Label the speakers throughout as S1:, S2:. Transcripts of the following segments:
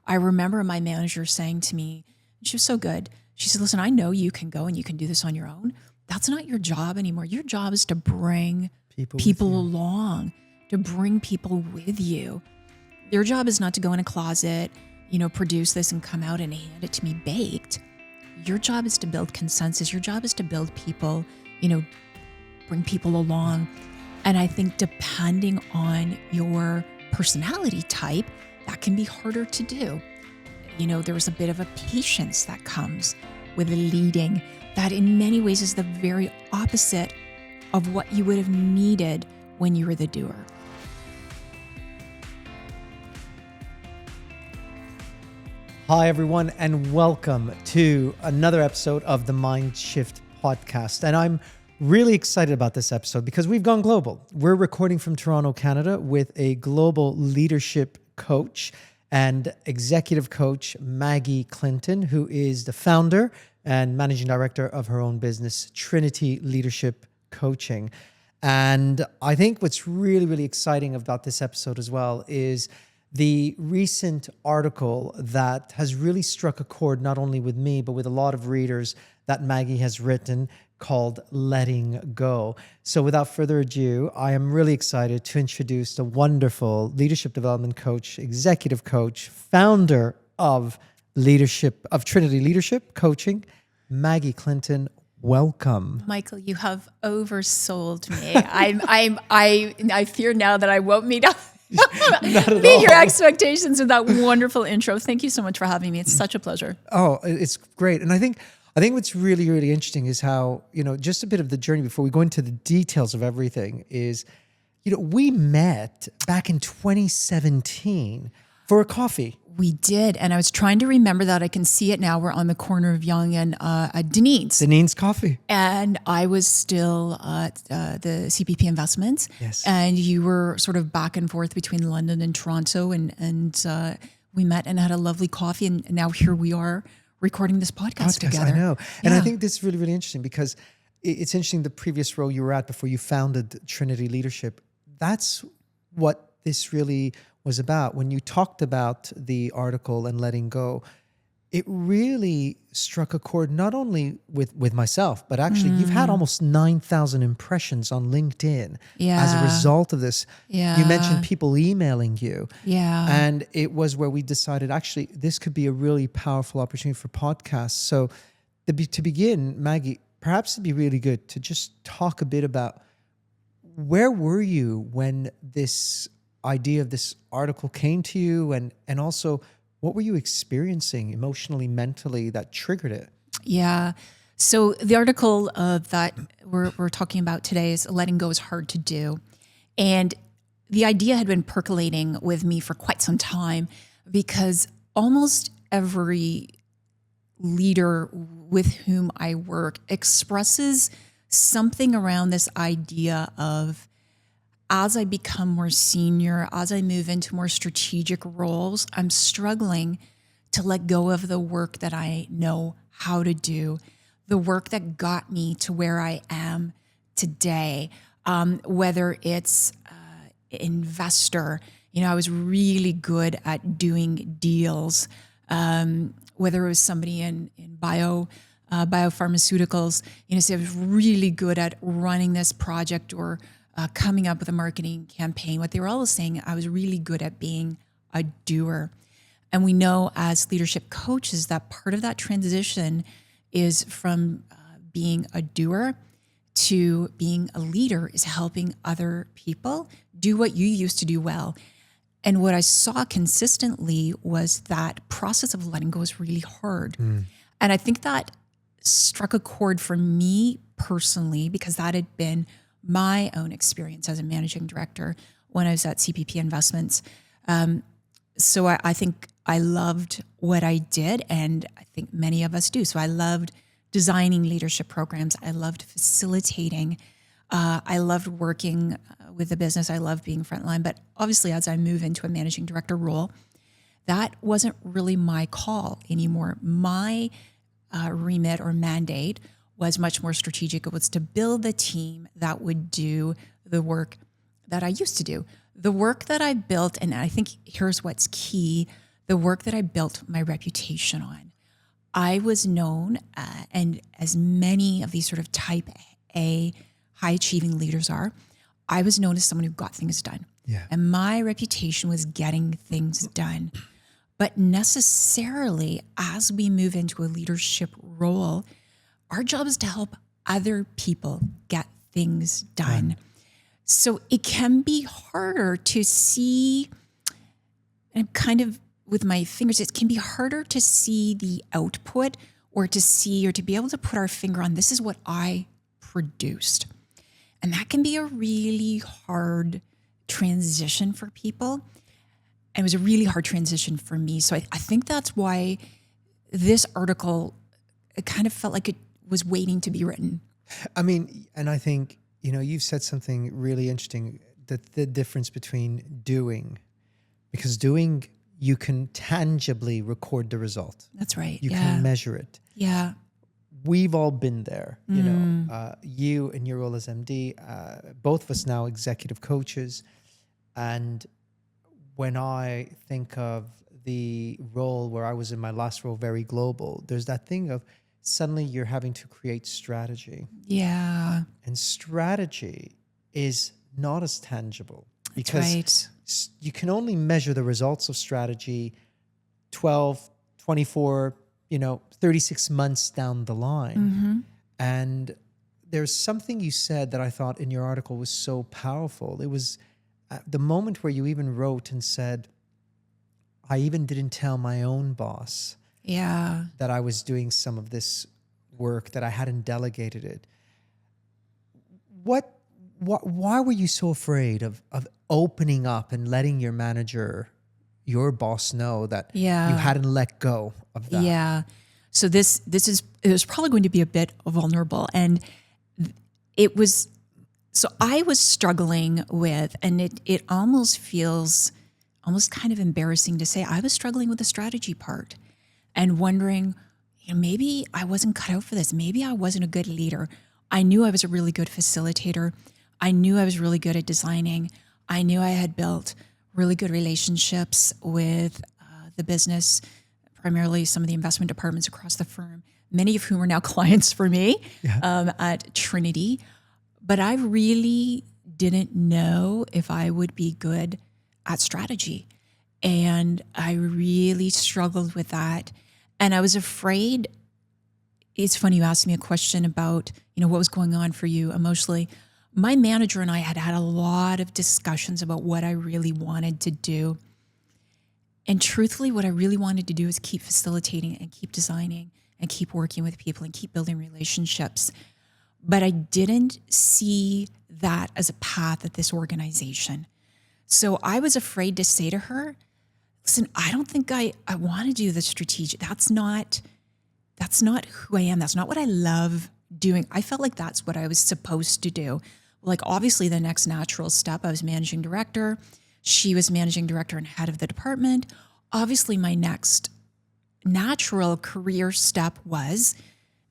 S1: I remember my manager saying to me, she was so good. She said, listen, I know you can go and you can do this on your own. That's not your job anymore. Your job is to bring people along, to bring people with you. Your job is not to go in a closet, produce this and come out and hand it to me baked. Your job is to build consensus. Your job is to build people, bring people along. And I think depending on your personality type, that can be harder to do. There's a bit of a patience that comes with leading that in many ways is the very opposite of what you would have needed when you were the doer.
S2: Hi, everyone, and welcome to another episode of the Mind Shift podcast. And I'm really excited about this episode because we've gone global. We're recording from Toronto, Canada with a global leadership coach and executive coach, Maggie Clinton, who is the founder and managing director of her own business, Trinity Leadership Coaching. And I think what's really, really exciting about this episode as well is the recent article that has really struck a chord not only with me, but with a lot of readers that Maggie has written called Letting Go. So without further ado, I am really excited to introduce the wonderful leadership development coach, executive coach, founder of Trinity Leadership Coaching, Maggie Clinton. Welcome.
S1: Michael, you have oversold me. I fear now that I won't meet your expectations with that wonderful intro. Thank you so much for having me. It's such a pleasure.
S2: Oh, it's great. And I think what's really, really interesting is how, just a bit of the journey before we go into the details of everything is, we met back in 2017 for a coffee.
S1: We did. And I was trying to remember that. I can see it now. We're on the corner of Yonge and Deneen's.
S2: Deneen's Coffee. And
S1: I was still at the CPP Investments.
S2: Yes.
S1: And you were sort of back and forth between London and Toronto. And we met and had a lovely coffee. And now here we are recording this podcast together.
S2: I know. And I think this is really, really interesting because it's interesting the previous role you were at before you founded Trinity Leadership. That's what this really was about. When you talked about the article and letting go, it really struck a chord not only with myself, but actually you've had almost 9,000 impressions on LinkedIn as a result of this.
S1: Yeah.
S2: You mentioned people emailing you.
S1: Yeah.
S2: And it was where we decided actually this could be a really powerful opportunity for podcasts. So to begin, Maggie, perhaps it'd be really good to just talk a bit about where were you when this idea of this article came to you, and also what were you experiencing emotionally, mentally that triggered it?
S1: Yeah. So the article that we're talking about today is Letting Go is Hard to Do. And the idea had been percolating with me for quite some time because almost every leader with whom I work expresses something around this idea of, as I become more senior, as I move into more strategic roles, I'm struggling to let go of the work that I know how to do, the work that got me to where I am today, whether it's investor. I was really good at doing deals, whether it was somebody in biopharmaceuticals, so I was really good at running this project or coming up with a marketing campaign. What they were always saying, I was really good at being a doer. And we know as leadership coaches that part of that transition is from being a doer to being a leader is helping other people do what you used to do well. And what I saw consistently was that process of letting go is really hard. And I think that struck a chord for me personally because that had been my own experience as a managing director when I was at CPP Investments. So I think I loved what I did, and I think many of us do. So I loved designing leadership programs. I loved facilitating. I loved working with the business. I loved being frontline. But obviously, as I move into a managing director role, that wasn't really my call anymore. My remit or mandate was much more strategic. It was to build the team that would do the work that I used to do. The work that I built, and I think here's what's key, the work that I built my reputation on. I was known, and as many of these sort of type A, high achieving leaders are, I was known as someone who got things done.
S2: Yeah.
S1: And my reputation was getting things done. But necessarily, as we move into a leadership role, our job is to help other people get things done. So it can be harder to see, and kind of with my fingers, it can be harder to see the output or to see or to be able to put our finger on this is what I produced. And that can be a really hard transition for people. And it was a really hard transition for me. So I think that's why this article, it kind of felt like it was waiting to be written.
S2: I mean, and I think, you've said something really interesting, that the difference between doing, because doing, you can tangibly record the result.
S1: That's right.
S2: You can measure it.
S1: Yeah.
S2: We've all been there, you in your role as MD, both of us now executive coaches. And when I think of the role where I was in my last role, very global, there's that thing of suddenly you're having to create strategy.
S1: Yeah.
S2: And strategy is not as tangible because you can only measure the results of strategy 12, 24, 36 months down the line.
S1: Mm-hmm.
S2: And there's something you said that I thought in your article was so powerful. It was the moment where you even wrote and said, I even didn't tell my own boss that I was doing some of this work, that I hadn't delegated it. Why were you so afraid of opening up and letting your manager, your boss, know that you hadn't let go of that?
S1: Yeah. So it was probably going to be a bit vulnerable. And it was, so I was struggling with, and it almost feels almost kind of embarrassing to say, I was struggling with the strategy part and wondering, maybe I wasn't cut out for this. Maybe I wasn't a good leader. I knew I was a really good facilitator. I knew I was really good at designing. I knew I had built really good relationships with the business, primarily some of the investment departments across the firm, many of whom are now clients for me at Trinity. But I really didn't know if I would be good at strategy. And I really struggled with that. And I was afraid. It's funny you asked me a question about, what was going on for you emotionally. My manager and I had had a lot of discussions about what I really wanted to do. And truthfully, what I really wanted to do is keep facilitating and keep designing and keep working with people and keep building relationships. But I didn't see that as a path at this organization. So I was afraid to say to her, listen, I don't think I want to do the strategic. That's not who I am. That's not what I love doing. I felt like that's what I was supposed to do. Like, obviously the next natural step, I was managing director. She was managing director and head of the department. Obviously my next natural career step was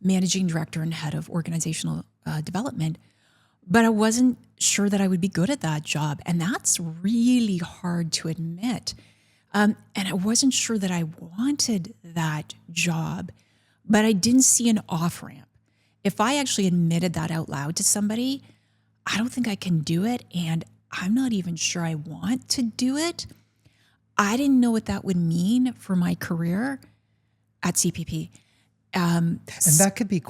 S1: managing director and head of organizational development. But I wasn't sure that I would be good at that job. And that's really hard to admit. And I wasn't sure that I wanted that job, but I didn't see an off-ramp. If I actually admitted that out loud to somebody, I don't think I can do it. And I'm not even sure I want to do it. I didn't know what that would mean for my career at CPP.
S2: And that could be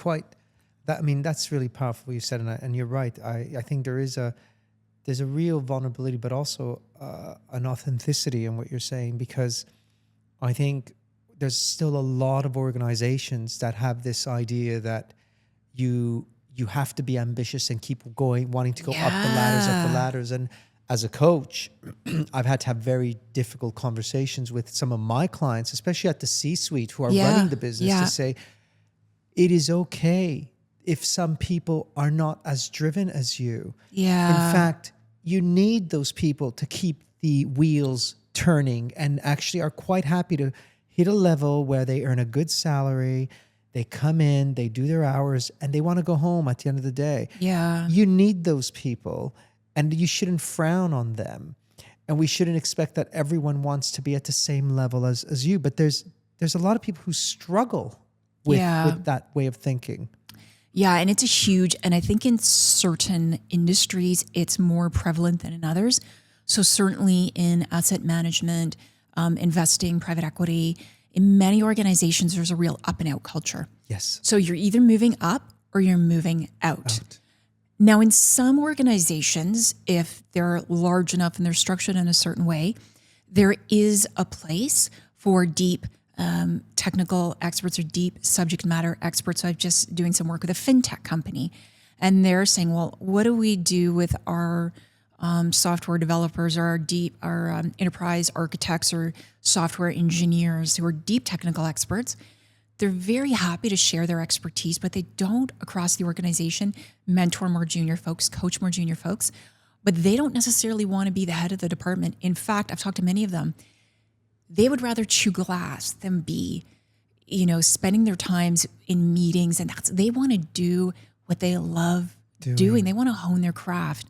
S2: that's really powerful what you said. And you're right. I think there's a real vulnerability, but also an authenticity in what you're saying, because I think there's still a lot of organizations that have this idea that you have to be ambitious and keep going, wanting to go up the ladders. And as a coach, I've had to have very difficult conversations with some of my clients, especially at the C-suite who are running the business, to say, it is okay if some people are not as driven as you. Yeah. In fact, you need those people to keep the wheels turning and actually are quite happy to hit a level where they earn a good salary. They come in, they do their hours, and they want to go home at the end of the day. Yeah. You need those people, and you shouldn't frown on them. And we shouldn't expect that everyone wants to be at the same level as you. But there's a lot of people who struggle with that way of thinking.
S1: Yeah, and it's a huge, and I think in certain industries, it's more prevalent than in others. So certainly in asset management, investing, private equity, in many organizations, there's a real up and out culture.
S2: Yes.
S1: So you're either moving up or you're moving out. Now, in some organizations, if they're large enough and they're structured in a certain way, there is a place for deep technical experts or deep subject matter experts. So I'm just doing some work with a fintech company, and they're saying, well, what do we do with our software developers or our enterprise architects or software engineers who are deep technical experts? They're very happy to share their expertise, but they don't, across the organization, mentor more junior folks, coach more junior folks, but they don't necessarily want to be the head of the department. In fact, I've talked to many of them. They would rather chew glass than be, spending their times in meetings, and they want to do what they love doing. They want to hone their craft.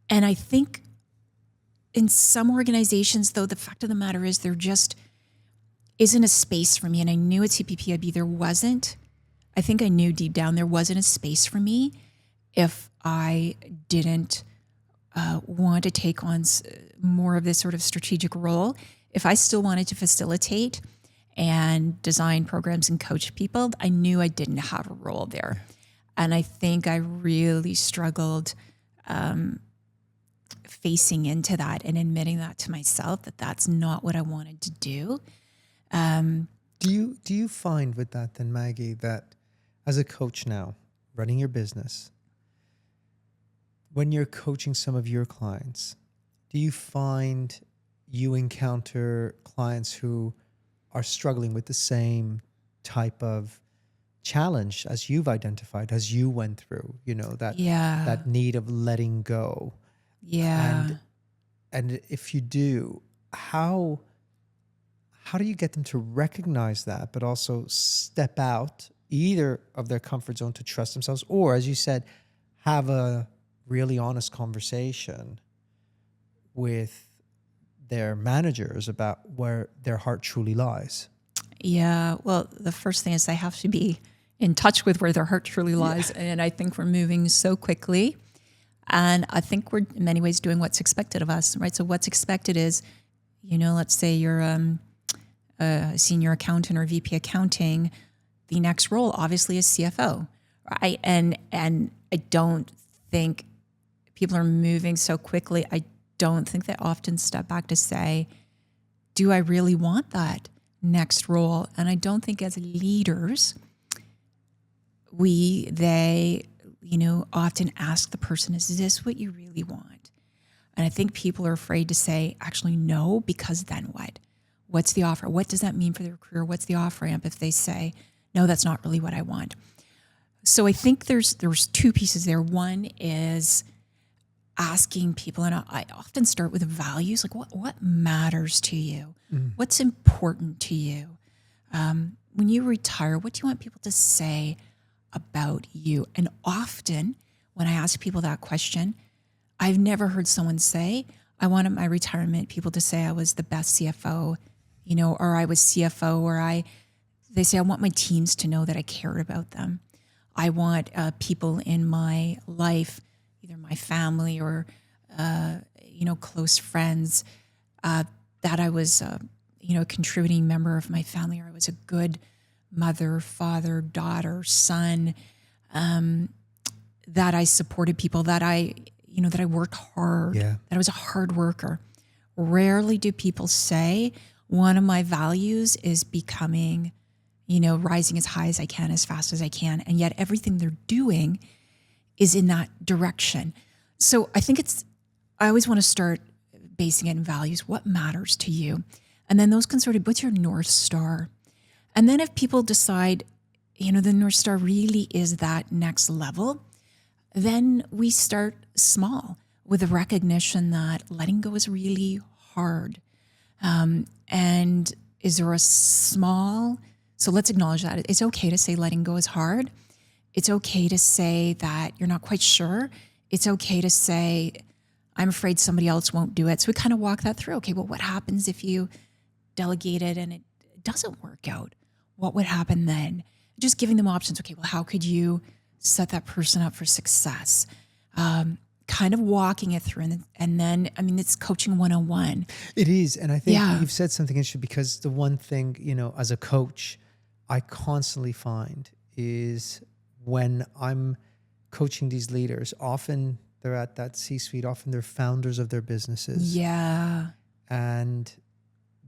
S1: And I think in some organizations, though, the fact of the matter is there just isn't a space for me. And I knew at CPPIB there wasn't. I think I knew deep down there wasn't a space for me if I didn't want to take on more of this sort of strategic role. If I still wanted to facilitate and design programs and coach people, I knew I didn't have a role there. And I think I really struggled facing into that and admitting that to myself, that that's not what I wanted to do.
S2: Do you find with that then, Maggie, that as a coach now, running your business, when you're coaching some of your clients, do you find you encounter clients who are struggling with the same type of challenge as you've identified, as you went through, that need of letting go?
S1: Yeah.
S2: And if you do, how do you get them to recognize that, but also step out either of their comfort zone to trust themselves, or, as you said, have a really honest conversation with their managers about where their heart truly lies?
S1: Yeah. Well, the first thing is they have to be in touch with where their heart truly lies. Yeah. And I think we're moving so quickly. And I think we're in many ways doing what's expected of us, right? So what's expected is, let's say you're a senior accountant or VP accounting, the next role obviously is CFO, right? And I don't think people are moving so quickly. I don't think they often step back to say, do I really want that next role? And I don't think as leaders, they often ask the person, is this what you really want? And I think people are afraid to say, actually, no, because then what? What's the offer? What does that mean for their career? What's the off ramp if they say, no, that's not really what I want? So I think there's two pieces there. One is asking people, and I often start with values, like what matters to you? What's important to you? When you retire, what do you want people to say about you? And often when I ask people that question, I've never heard someone say, I wanted my retirement people to say I was the best CFO, or I was CFO, or they say, I want my teams to know that I cared about them. I want people in my life, either my family or, close friends, that I was, a contributing member of my family, or I was a good mother, father, daughter, son, that I supported people, that I worked hard, that I was a hard worker. Rarely do people say, one of my values is becoming, rising as high as I can, as fast as I can. And yet everything they're doing is in that direction. So I think I always want to start basing it in values. What matters to you? And then those can sort of, what's your North Star? And then if people decide, the North Star really is that next level, then we start small with a recognition that letting go is really hard. And is there so let's acknowledge that. It's okay to say letting go is hard. It's okay to say that you're not quite sure. It's okay to say, I'm afraid somebody else won't do it. So we kind of walk that through. Okay, well, what happens if you delegate it and it doesn't work out? What would happen then? Just giving them options. Okay, well, how could you set that person up for success? Kind of walking it through. And then, I mean, it's coaching 101.
S2: It is. And I think
S1: Yeah.
S2: you've said something interesting, because the one thing, as a coach, I constantly find is when I'm coaching these leaders, often they're at that C-suite, often they're founders of their businesses.
S1: Yeah.
S2: And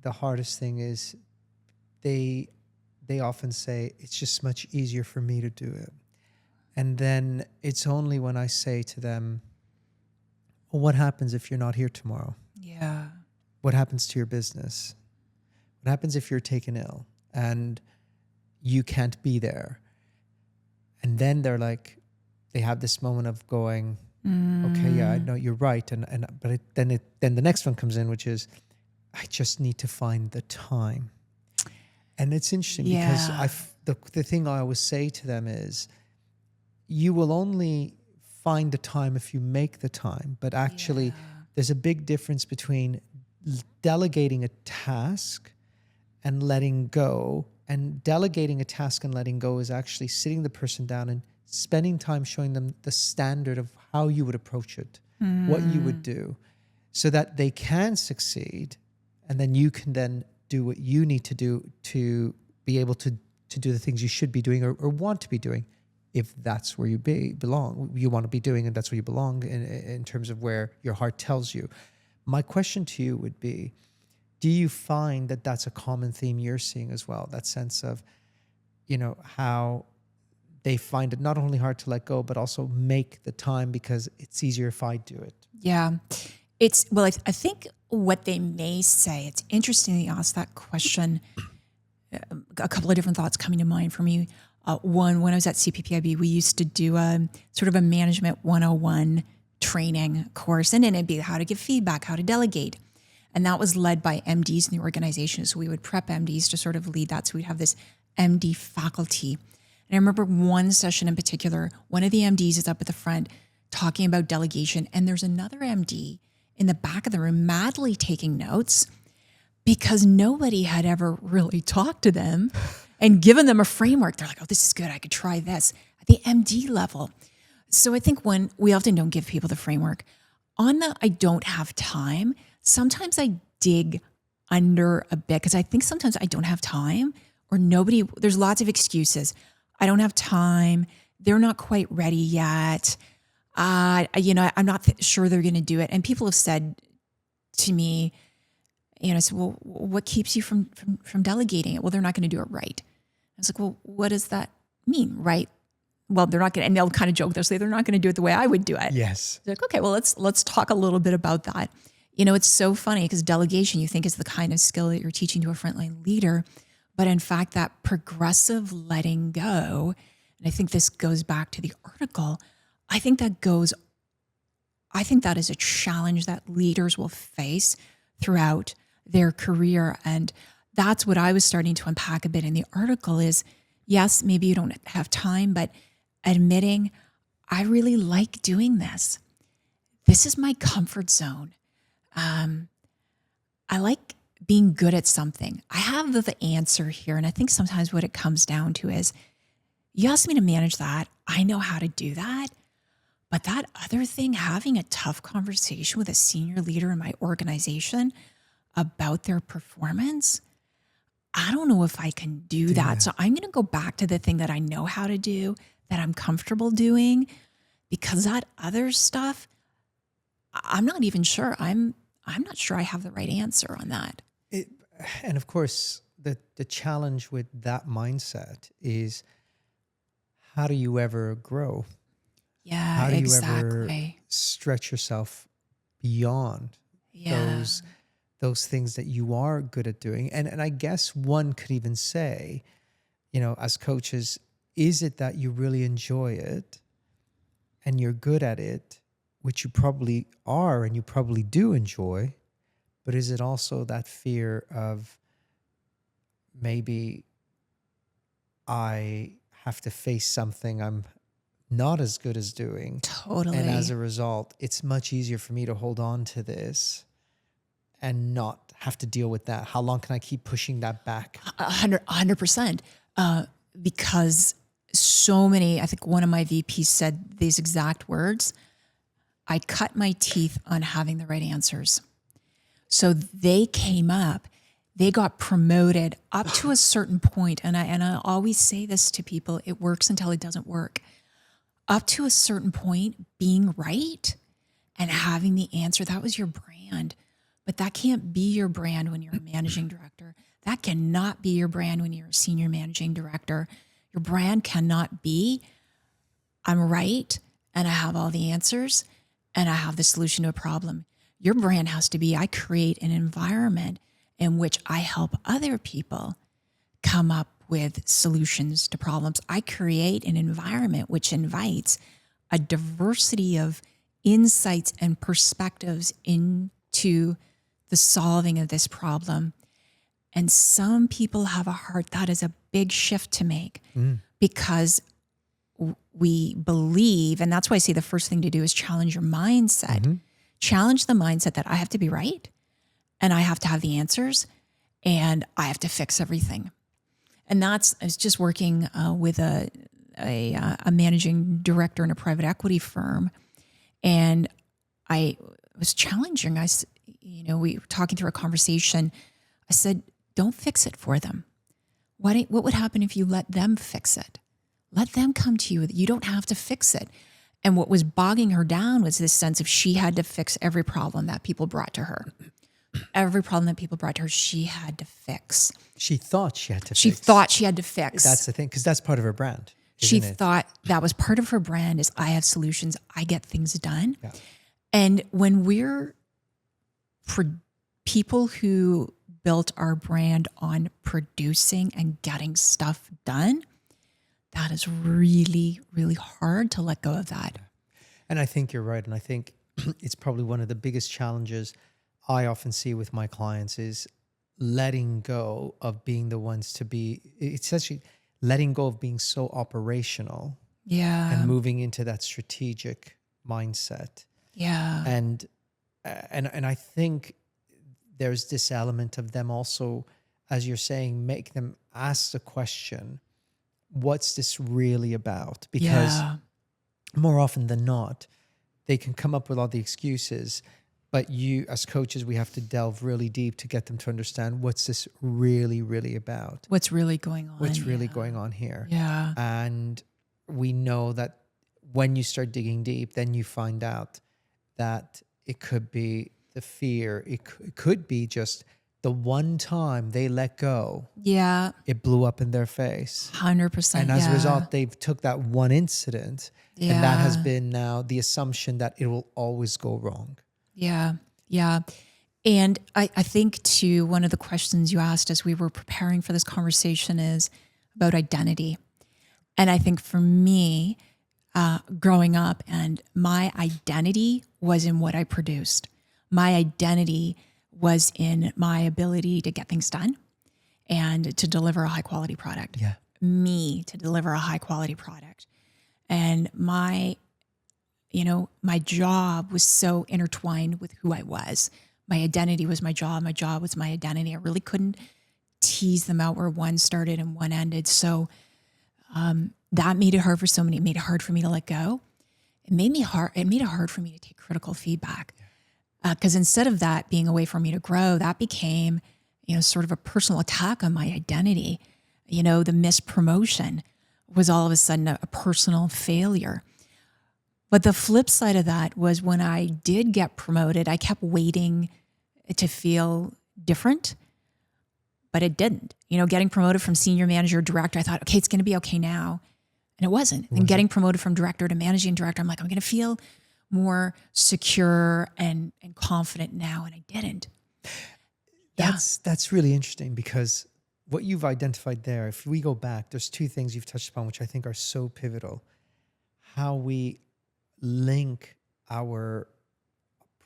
S2: the hardest thing is they often say, it's just much easier for me to do it. And then it's only when I say to them, well, what happens if you're not here tomorrow?
S1: Yeah.
S2: What happens to your business? What happens if you're taken ill and you can't be there? And then they're like, they have this moment of going, okay, yeah, I know you're right. Then the next one comes in, which is, I just need to find the time. And it's interesting because the thing I always say to them is, you will only find the time if you make the time. But actually, there's a big difference between delegating a task and letting go. And delegating a task and letting go is actually sitting the person down and spending time showing them the standard of how you would approach it, what you would do, so that they can succeed. And then you can then do what you need to do to be able to do the things you should be doing or want to be doing, if that's where you belong, you want to be doing, and that's where you belong in terms of where your heart tells you. My question to you would be, do you find that that's a common theme you're seeing as well? That sense of, how they find it not only hard to let go, but also make the time because it's easier if I do it.
S1: Yeah. I think what they may say, it's interesting that you asked that question. A couple of different thoughts coming to mind for me. One, when I was at CPPIB, we used to do a sort of a management 101 training course, and then it'd be how to give feedback, how to delegate. And that was led by MDs in the organization. So we would prep MDs to sort of lead that. So we'd have this MD faculty. And I remember one session in particular, one of the MDs is up at the front talking about delegation, and there's another MD in the back of the room madly taking notes because nobody had ever really talked to them and given them a framework. They're like, oh, this is good. I could try this at the MD level. So I think when we often don't give people the framework on the, I don't have time. Sometimes I dig under a bit because I think sometimes I don't have time or there's lots of excuses. I don't have time. They're not quite ready yet. I'm not sure they're going to do it. And people have said to me, so, well, what keeps you from delegating it? Well, they're not going to do it right. I was like, well, what does that mean? Right. Well, they're not going to, and they'll kind of joke. They'll say they're not going to do it the way I would do it.
S2: Yes.
S1: They're like, okay, well, let's talk a little bit about that. It's so funny because delegation, you think is the kind of skill that you're teaching to a frontline leader, but in fact, that progressive letting go, and I think this goes back to the article, I think that is a challenge that leaders will face throughout their career. And that's what I was starting to unpack a bit in the article is, yes, maybe you don't have time, but admitting, I really like doing this. This is my comfort zone. I like being good at something. I have the answer here. And I think sometimes what it comes down to is, you asked me to manage that. I know how to do that. But that other thing, having a tough conversation with a senior leader in my organization about their performance, I don't know if I can do that. So I'm going to go back to the thing that I know how to do, that I'm comfortable doing, because that other stuff, I'm not even sure. I'm not sure I have the right answer on that.
S2: And of course, the challenge with that mindset is, how do you ever grow?
S1: Yeah,
S2: how do you
S1: exactly.
S2: ever stretch yourself beyond those things that you are good at doing? And I guess one could even say, as coaches, is it that you really enjoy it and you're good at it, which you probably are and you probably do enjoy, but is it also that fear of, maybe I have to face something I'm not as good as doing.
S1: Totally.
S2: And as a result, it's much easier for me to hold on to this and not have to deal with that. How long can I keep pushing that back?
S1: 100%. Because so many, I think one of my VPs said these exact words, I cut my teeth on having the right answers. So they came up, they got promoted up to a certain point, and I always say this to people, it works until it doesn't work. Up to a certain point, being right and having the answer, that was your brand. But that can't be your brand when you're a managing director. That cannot be your brand when you're a senior managing director. Your brand cannot be, I'm right and I have all the answers and I have the solution to a problem. Your brand has to be, I create an environment in which I help other people come up with solutions to problems. I create an environment which invites a diversity of insights and perspectives into the solving of this problem. And some people have a heart, that is a big shift to make because we believe, and that's why I say the first thing to do is challenge your mindset. Challenge the mindset that I have to be right and I have to have the answers and I have to fix everything. And I was just working with a managing director in a private equity firm, and I was challenging. We were talking through a conversation. I said, "Don't fix it for them. What would happen if you let them fix it? Let them come to you. You don't have to fix it." And what was bogging her down was this sense of she had to fix every problem that people brought to her. Every problem that people brought to her, she had to fix.
S2: She thought she had to
S1: She
S2: fix.
S1: thought she had to fix.
S2: That's the thing, because that's part of her brand.
S1: She
S2: isn't it?
S1: thought that was part of her brand is I have solutions, I get things done.
S2: Yeah.
S1: And when we're people who built our brand on producing and getting stuff done, that is really, really hard to let go of that.
S2: And I think you're right. And I think it's probably one of the biggest challenges I often see with my clients is letting go of being the ones to be, it's actually letting go of being so operational and moving into that strategic mindset.
S1: Yeah.
S2: And I think there's this element of them also, as you're saying, make them ask the question, what's this really about? Because more often than not, they can come up with all the excuses, but you, as coaches, we have to delve really deep to get them to understand what's this really, really about?
S1: What's really going on?
S2: What's really going on here?
S1: Yeah.
S2: And we know that when you start digging deep, then you find out that it could be the fear. It could be just the one time they let go.
S1: Yeah.
S2: It blew up in their face.
S1: 100%.
S2: And as a result, they've took that one incident and that has
S1: Yeah.
S2: been now the assumption that it will always go wrong.
S1: Yeah. Yeah. And I think too, one of the questions you asked as we were preparing for this conversation is about identity. And I think for me, growing up, and my identity was in what I produced. My identity was in my ability to get things done and to deliver a high quality product.
S2: Yeah.
S1: Me to deliver a high quality product. And my job was so intertwined with who I was. My identity was my job. My job was my identity. I really couldn't tease them out where one started and one ended. So that made it hard for so many. It made it hard for me to let go. It made it hard for me to take critical feedback. Because instead of that being a way for me to grow, that became, sort of a personal attack on my identity. The missed promotion was all of a sudden a personal failure. But the flip side of that was when I did get promoted, I kept waiting to feel different, but it didn't. Getting promoted from senior manager to director, I thought, okay, it's going to be okay now. And it wasn't. And getting promoted from director to managing director, I'm like, I'm going to feel more secure and confident now. And I didn't.
S2: That's really interesting, because what you've identified there, if we go back, there's two things you've touched upon, which I think are so pivotal. How we link our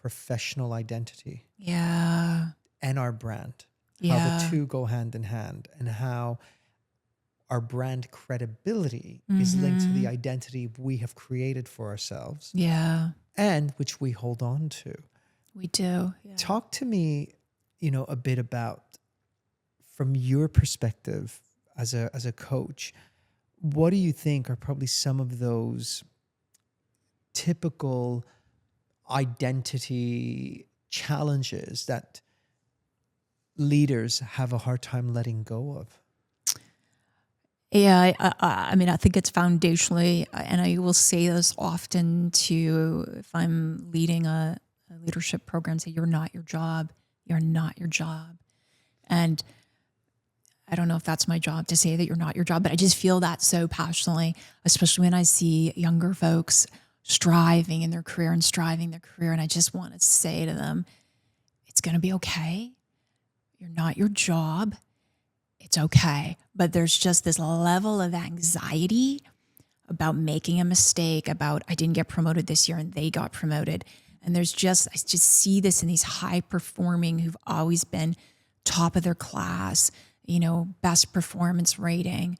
S2: professional identity and our brand, how the two go hand in hand, and how our brand credibility is linked to the identity we have created for ourselves.
S1: Yeah.
S2: And which we hold on to.
S1: We do. Yeah.
S2: Talk to me, a bit about, from your perspective as a coach, what do you think are probably some of those typical identity challenges that leaders have a hard time letting go of?
S1: Yeah, I mean, I think it's foundationally, and I will say this often to, if I'm leading a leadership program, say, you're not your job. You're not your job. And I don't know if that's my job to say that you're not your job, but I just feel that so passionately, especially when I see younger folks striving in their career and striving their career. And I just want to say to them, it's going to be okay. You're not your job. It's okay. But there's just this level of anxiety about making a mistake, about I didn't get promoted this year and they got promoted. And I just see this in these high performing who've always been top of their class, best performance rating.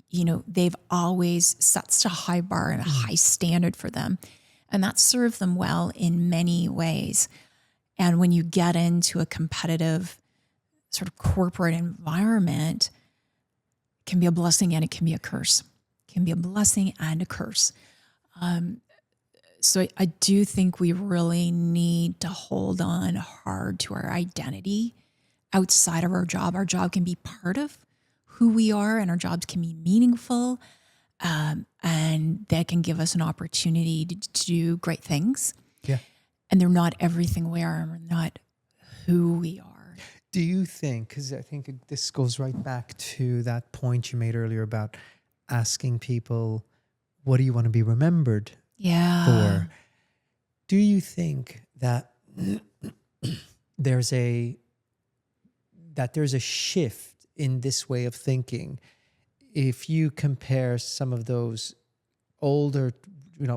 S1: They've always set such a high bar and a high standard for them. And that served them well in many ways. And when you get into a competitive sort of corporate environment, it can be a blessing and it can be a curse. It can be a blessing and a curse. So I do think we really need to hold on hard to our identity outside of our job. Our job can be part of who we are, and our jobs can be meaningful, and that can give us an opportunity to do great things.
S2: Yeah.
S1: And they're not everything we are, and we're not who we are.
S2: Do you think, because I think this goes right back to that point you made earlier about asking people, what do you want to be remembered for? Do you think that there's a shift in this way of thinking if you compare some of those older,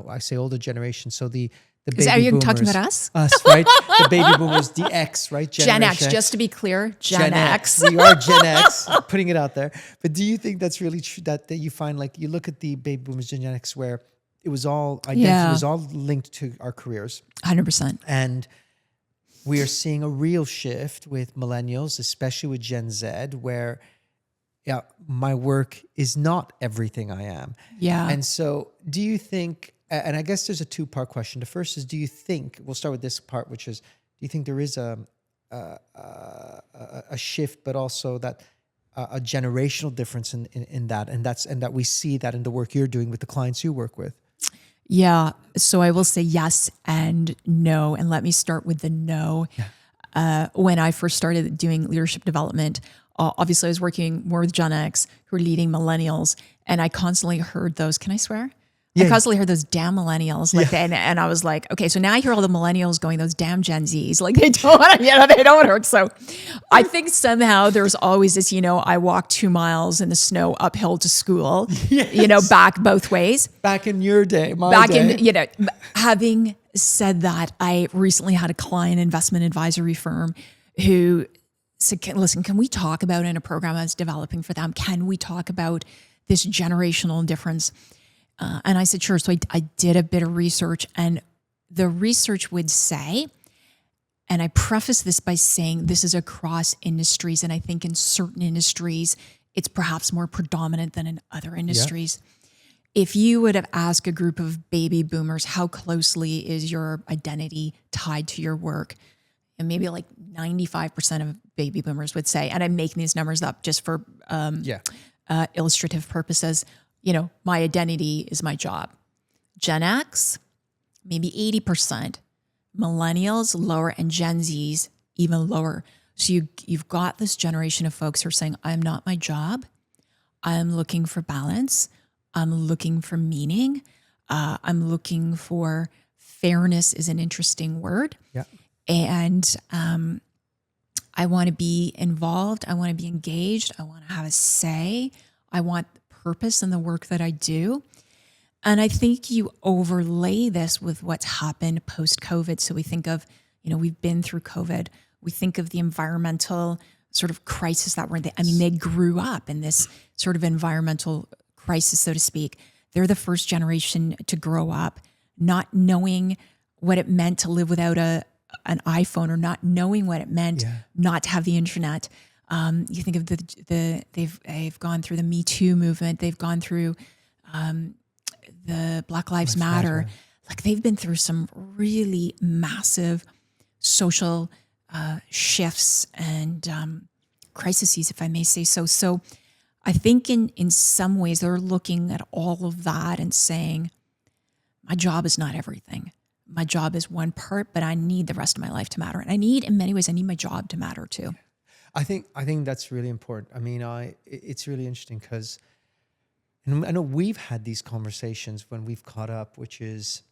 S2: I say older generations, so the baby
S1: Are you
S2: boomers,
S1: talking about us?
S2: Us, right? The baby boomers, the X, right?
S1: Gen X, just to be clear, Gen X.
S2: We are Gen X, putting it out there. But do you think that's really true, that you find, like, you look at the baby boomers, Gen X, where it was all, identity was all linked to our careers.
S1: 100%.
S2: And we are seeing a real shift with millennials, especially with Gen Z, where my work is not everything I am.
S1: Yeah.
S2: And so do you think, and I guess there's a two-part question. The first is, do you think, we'll start with this part, which is, do you think there is a shift, but also that a generational difference in that, and that we see that in the work you're doing with the clients you work with?
S1: Yeah. So I will say yes and no. And let me start with the no. Yeah. When I first started doing leadership development, obviously I was working more with Gen X who are leading millennials. And I constantly heard those, can I swear? I constantly heard those damn millennials, and I was like, okay, so now I hear all the millennials going, those damn Gen Zs, like they don't want to, they don't want to hurt. So I think somehow there's always this, I walked 2 miles in the snow uphill to school, back both ways.
S2: Back in your day, my day.
S1: Having said that, I recently had a client investment advisory firm who said, listen, can we talk about in a program I was developing for them, can we talk about this generational difference? And I said, sure. So I did a bit of research, and the research would say, and I preface this by saying this is across industries, and I think in certain industries, it's perhaps more predominant than in other industries. Yeah. If you would have asked a group of baby boomers, how closely is your identity tied to your work? And maybe like 95% of baby boomers would say, and I'm making these numbers up just for illustrative purposes, my identity is my job. Gen X, maybe 80%. Millennials, lower, and Gen Zs, even lower. So you've got this generation of folks who are saying, I'm not my job. I'm looking for balance. I'm looking for meaning. I'm looking for fairness is an interesting word.
S2: Yeah.
S1: And I want to be involved. I want to be engaged. I want to have a say. I want purpose in the work that I do. And I think you overlay this with what's happened post-COVID. So we think of, we've been through COVID. We think of the environmental sort of crisis that we're in. I mean, they grew up in this sort of environmental crisis, so to speak. They're the first generation to grow up not knowing what it meant to live without an iPhone, or not knowing what it meant not to have the internet. You think of they've gone through the Me Too movement. They've gone through the Black Lives Matter. Like, they've been through some really massive social shifts and crises, if I may say so. So I think in some ways they're looking at all of that and saying, my job is not everything. My job is one part, but I need the rest of my life to matter. And in many ways, I need my job to matter too.
S2: I think that's really important. I mean, it's really interesting because I know we've had these conversations when we've caught up, which is,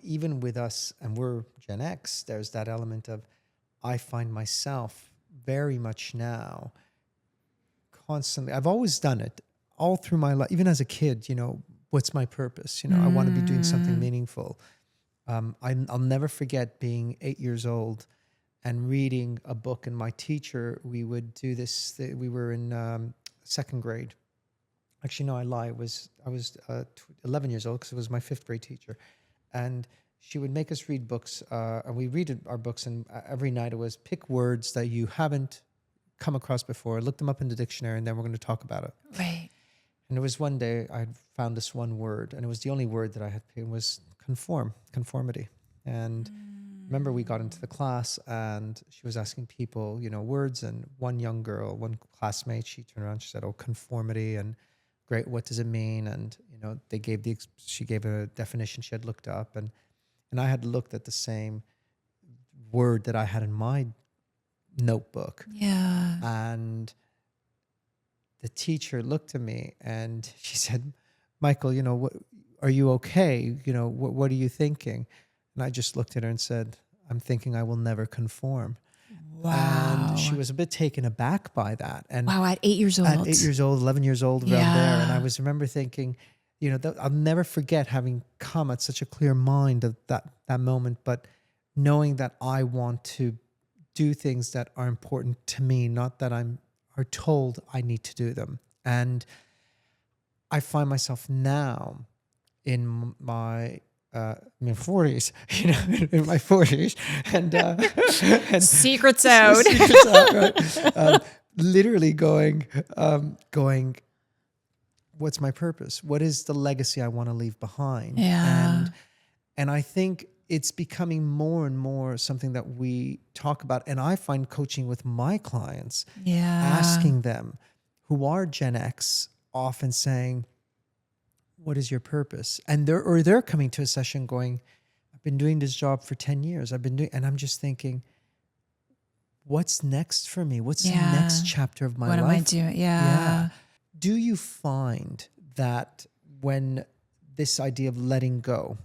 S2: even with us, and we're Gen X, there's that element of, I find myself very much now constantly, I've always done it all through my life, even as a kid, what's my purpose? I want to be doing something meaningful. I'll never forget being 8 years old and reading a book, and my teacher, we would do this, we were in second grade. Actually, no, I lie. I was 11 years old because it was my fifth grade teacher. And she would make us read books, and we read our books, and every night it was pick words that you haven't come across before, look them up in the dictionary, and then we're going to talk about it.
S1: Right.
S2: And there was one day I found this one word, and it was the only word that I had picked, was conformity. And remember, we got into the class, and she was asking people, words, and one young girl, one classmate, she turned around, she said, "Oh, conformity, and great, what does it mean?" And she gave a definition she had looked up, and I had looked at the same word that I had in my notebook.
S1: Yeah.
S2: And the teacher looked at me and she said, "Michael, what, are you okay? What are you thinking?" And I just looked at her and said, "I'm thinking I will never conform."
S1: Wow.
S2: And she was a bit taken aback by that. And
S1: wow, at 8 years old.
S2: At 8 years old, 11 years old, around there. And I remember thinking, I'll never forget having come at such a clear mind of that moment, but knowing that I want to do things that are important to me, not that are told I need to do them. And I find myself now in my 40s, in my 40s, and
S1: secrets out,
S2: right? Literally going, what's my purpose? What is the legacy I want to leave behind?
S1: Yeah.
S2: And I think it's becoming more and more something that we talk about. And I find coaching with my clients, asking them who are Gen X, often saying, what is your purpose? And they're coming to a session going, I've been doing this job for 10 years. And I'm just thinking, what's next for me? What's the next chapter of my life?
S1: What am I doing? Yeah.
S2: Do you find that when this idea of letting go,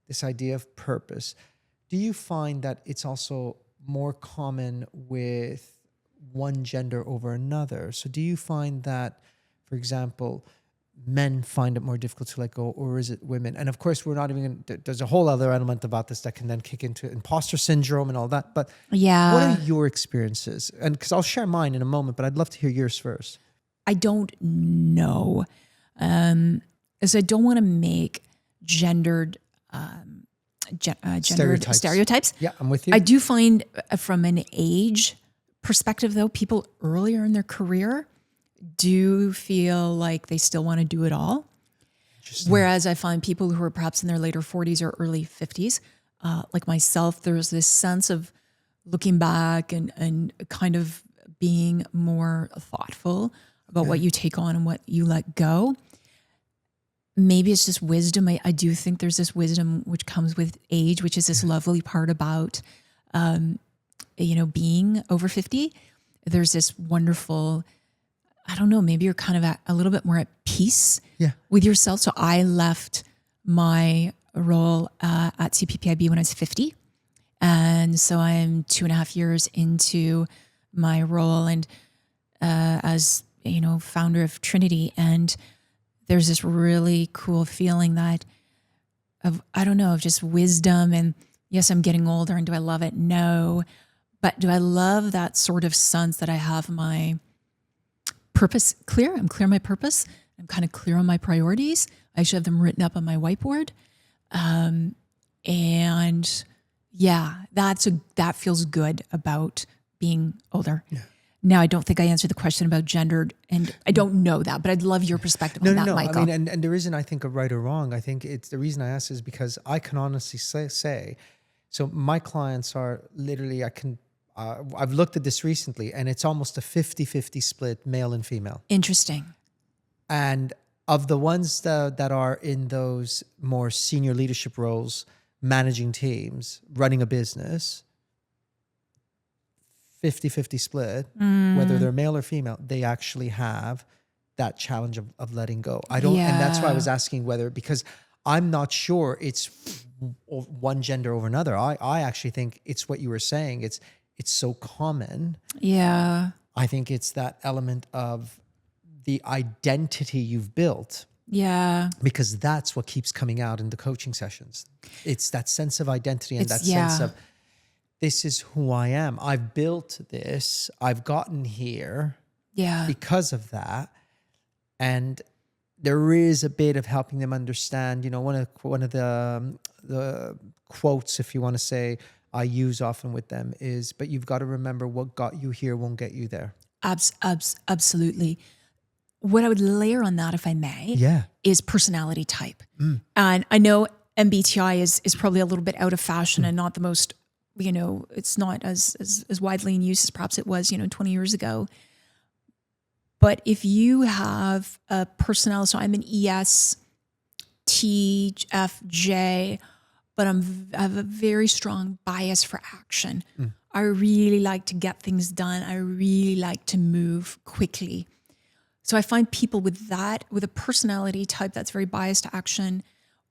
S2: this idea of purpose, do you find that it's also more common with one gender over another? So do you find that, for example, men find it more difficult to let go, or is it women? And of course, we're not even there's a whole other element about this that can then kick into imposter syndrome and all that. But what are your experiences? And because I'll share mine in a moment, but I'd love to hear yours first.
S1: I don't know. So I don't want to make gendered stereotypes.
S2: Yeah, I'm with you.
S1: I do find from an age perspective, though, people earlier in their career do feel like they still want to do it all. Whereas I find people who are perhaps in their later 40s or early 50s, like myself, there's this sense of looking back and kind of being more thoughtful about what you take on and what you let go. Maybe it's just wisdom. I do think there's this wisdom which comes with age, which is this lovely part about, being over 50. There's this wonderful, I don't know, maybe you're kind of a little bit more at peace with yourself. So I left my role at CPPIB when I was 50. And so I'm 2.5 years into my role and as, founder of Trinity. And there's this really cool feeling of just wisdom. And yes, I'm getting older, and do I love it? No. But do I love that sort of sense that I have my purpose clear? I'm clear on my purpose. I'm kind of clear on my priorities. I actually have them written up on my whiteboard. And yeah, that feels good about being older. Yeah. Now, I don't think I answered the question about gendered, and I don't know that, but I'd love your perspective on that, Michael.
S2: I mean, and there isn't, I think, a right or wrong. I think it's the reason I ask is because I can honestly say, so my clients are literally, I've looked at this recently, and it's almost a 50-50 split, male and female.
S1: Interesting.
S2: And of the ones that are in those more senior leadership roles, managing teams, running a business, 50-50 split, whether they're male or female, they actually have that challenge of letting go. And that's why I was asking whether, because I'm not sure it's one gender over another. I actually think it's what you were saying. It's so common.
S1: Yeah.
S2: I think it's that element of the identity you've built.
S1: Yeah.
S2: Because that's what keeps coming out in the coaching sessions. It's that sense of identity and sense of, this is who I am. I've built this. I've gotten here because of that. And there is a bit of helping them understand, one of the quotes, if you want to say, I use often with them is, but you've got to remember what got you here won't get you there.
S1: Absolutely. What I would layer on that, if I may, is personality type. And I know MBTI is probably a little bit out of fashion and not the most, it's not as widely in use as perhaps it was, 20 years ago. But if you have a personality, so I'm an ESTFJ, but I have a very strong bias for action. I really like to get things done. I really like to move quickly. So I find people with a personality type that's very biased to action,